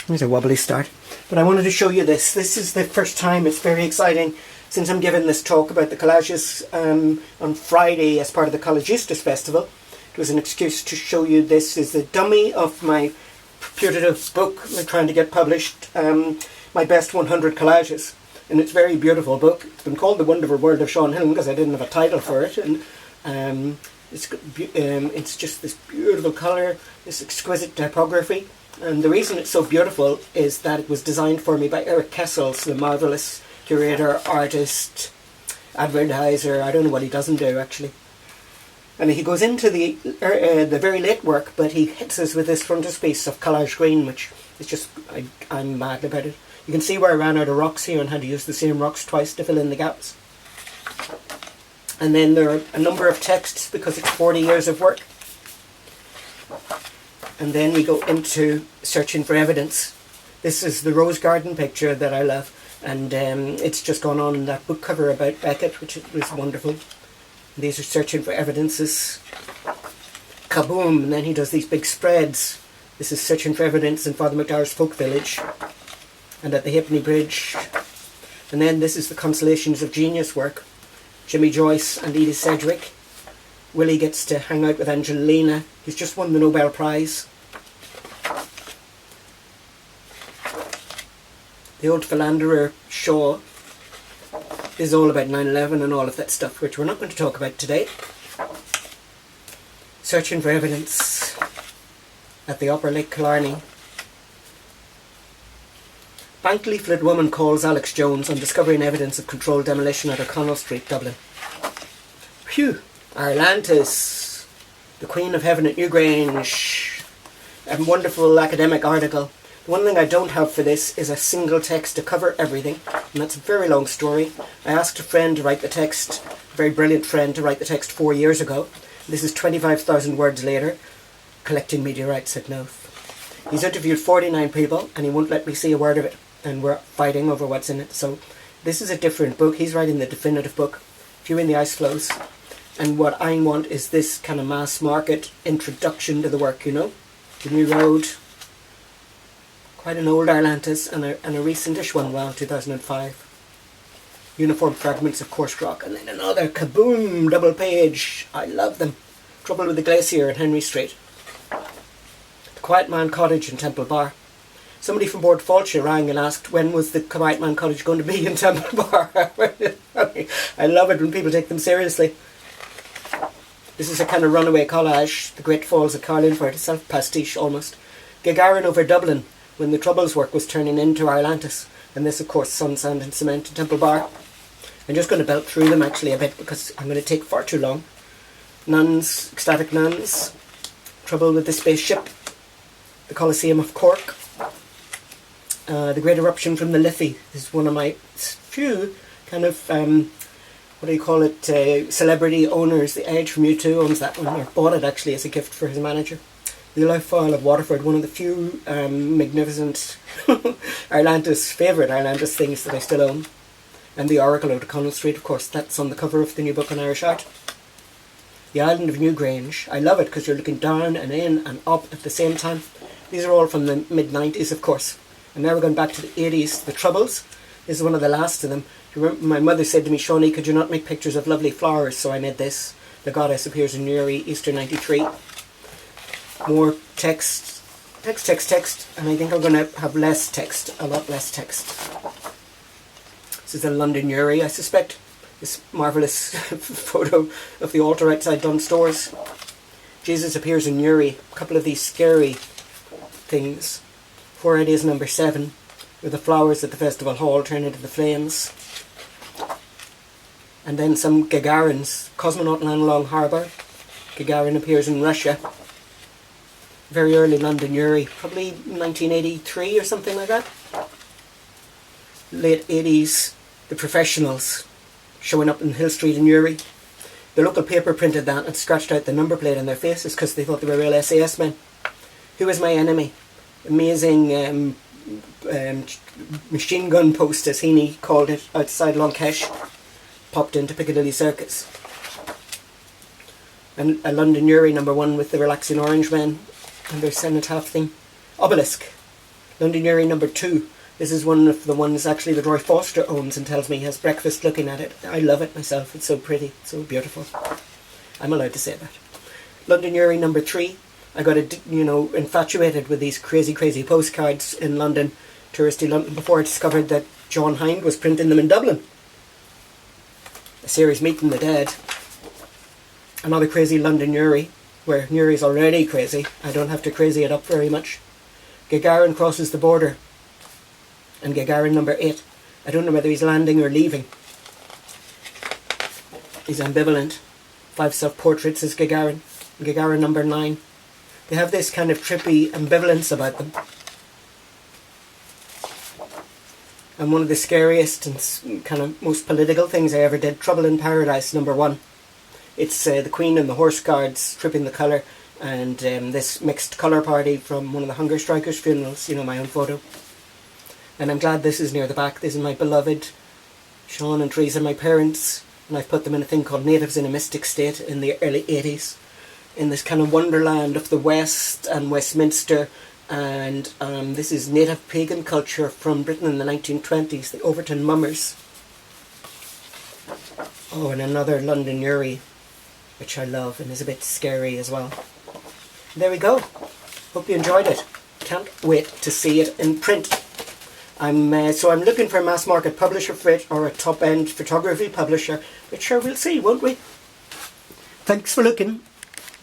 There's a wobbly start. But I wanted to show you this. This is the first time. It's very exciting since I'm giving this talk about the collages on Friday as part of the Collagistas Festival. It was an excuse to show you this is the dummy of my putative book I'm trying to get published, my best 100 collages. And it's a very beautiful book. It's been called The Wonderful World of Sean Hillen because I didn't have a title for it. And it's just this beautiful colour, this exquisite typography. And the reason it's so beautiful is that it was designed for me by Erik Kessels, the marvellous curator, artist, advertiser. I don't know what he doesn't do, actually. And he goes into the very late work, but he hits us with this frontispiece of collage green, which is just, I'm mad about it. You can see where I ran out of rocks here and had to use the same rocks twice to fill in the gaps. And then there are a number of texts because it's 40 years of work. And then we go into searching for evidence. This is the rose garden picture that I love, and it's just gone on that book cover about Beckett, which was wonderful. And these are searching for evidences. Kaboom! And then he does these big spreads. This is searching for evidence in Father McDowell's folk village, and at the Halfpenny Bridge. And then this is the Consolations of Genius work. Jimmy Joyce and Edith Sedgwick. Willie gets to hang out with Angelina. He's just won the Nobel Prize. The Old Philanderer Shaw is all about 9/11 and all of that stuff, which we're not going to talk about today. Searching for evidence at the Upper Lake Killarney. Bank leaflet woman calls Alex Jones on discovering evidence of controlled demolition at O'Connell Street, Dublin. Phew! Arlantis, the Queen of Heaven at Newgrange. A wonderful academic article. The one thing I don't have for this is a single text to cover everything, and that's a very long story. I asked a friend to write the text, a very brilliant friend, to write the text 4 years ago. This is 25,000 words later. Collecting meteorites at Knowth. He's interviewed 49 people, and he won't let me see a word of it, and we're fighting over what's in it. So this is a different book. He's writing the definitive book, Viewing the Ice Flows. And what I want is this kind of mass market introduction to the work, you know. The New Road, quite an old Arlantis, and a recentish one, well, 2005. Uniform Fragments of Coarse Rock, and then another kaboom double page. I love them. Trouble with the Glacier in Henry Street. The Quiet Man Cottage in Temple Bar. Somebody from Board Falcha rang and asked when was the Quiet Man Cottage going to be in Temple Bar. I love it when people take them seriously. This is a kind of runaway collage, The Great Falls of Carlingford, a self-pastiche almost. Gagarin over Dublin, when the Troubles work was turning into Arlantis. And this, of course, Sun, Sand and Cement in Temple Bar. I'm just going to belt through them actually a bit because I'm going to take far too long. Nuns, Ecstatic Nuns, Trouble with the Spaceship, The Colosseum of Cork, The Great Eruption from the Liffey. This is one of my few kind of... what do you call it, celebrity owners. The Edge from U2 owns that one, or bought it actually as a gift for his manager. The Life File of Waterford, one of the few magnificent Arlantis, favourite Arlantis things that I still own. And The Oracle of O'Connell Street, of course, that's on the cover of the new book on Irish art. The Island of Newgrange, I love it because you're looking down and in and up at the same time. These are all from the mid-90s, of course. And now we're going back to the 80s, The Troubles. This is one of the last of them. My mother said to me, Shawnee, could you not make pictures of lovely flowers? So I made this. The Goddess Appears in Newry, Easter 93. More text, and I think I'm going to have less text, a lot less text. This is in London Newry, I suspect. This marvellous photo of the altar outside Dunn Stores. Jesus Appears in Newry. A couple of these scary things. 4 Ideas number 7. Where the flowers at the festival hall turn into the flames. And then some Gagarins. Cosmonaut in Long Harbour. Gagarin Appears in Russia. Very early London Newry. Probably 1983 or something like that. Late 80s. The Professionals. Showing up in Hill Street in Newry. The local paper printed that and scratched out the number plate on their faces because they thought they were real SAS men. Who is my enemy? Amazing... machine gun post, as Heaney called it, outside Longkesh, popped into Piccadilly Circus. And a London Newry number 1 with the relaxing orange men and their cenotaph thing. Obelisk. London Uri number 2. This is one of the ones actually that Roy Foster owns and tells me he has breakfast looking at it. I love it myself. It's so pretty, so beautiful. I'm allowed to say that. London Uri number 3. I got, infatuated with these crazy postcards in London, touristy London, before I discovered that John Hind was printing them in Dublin. A series Meeting the Dead. Another crazy London Uri, where Nuri's already crazy. I don't have to crazy it up very much. Gagarin crosses the border. And Gagarin number 8. I don't know whether he's landing or leaving. He's ambivalent. 5 self-portraits is Gagarin. Gagarin number 9. They have this kind of trippy ambivalence about them. And one of the scariest and kind of most political things I ever did, Trouble in Paradise number 1. It's the Queen and the Horse Guards tripping the colour, and this mixed colour party from one of the hunger strikers' funerals, my own photo. And I'm glad this is near the back. This is my beloved Sean and Teresa, my parents, and I've put them in a thing called Natives in a Mystic State in the early 80s, in this kind of wonderland of the West and Westminster. And this is native pagan culture from Britain in the 1920s, the Overton Mummers. Oh, and another London Uri, which I love and is a bit scary as well. There we go. Hope you enjoyed it. Can't wait to see it in print. I'm looking for a mass market publisher for it, or a top end photography publisher, which sure we'll see, won't we? Thanks for looking.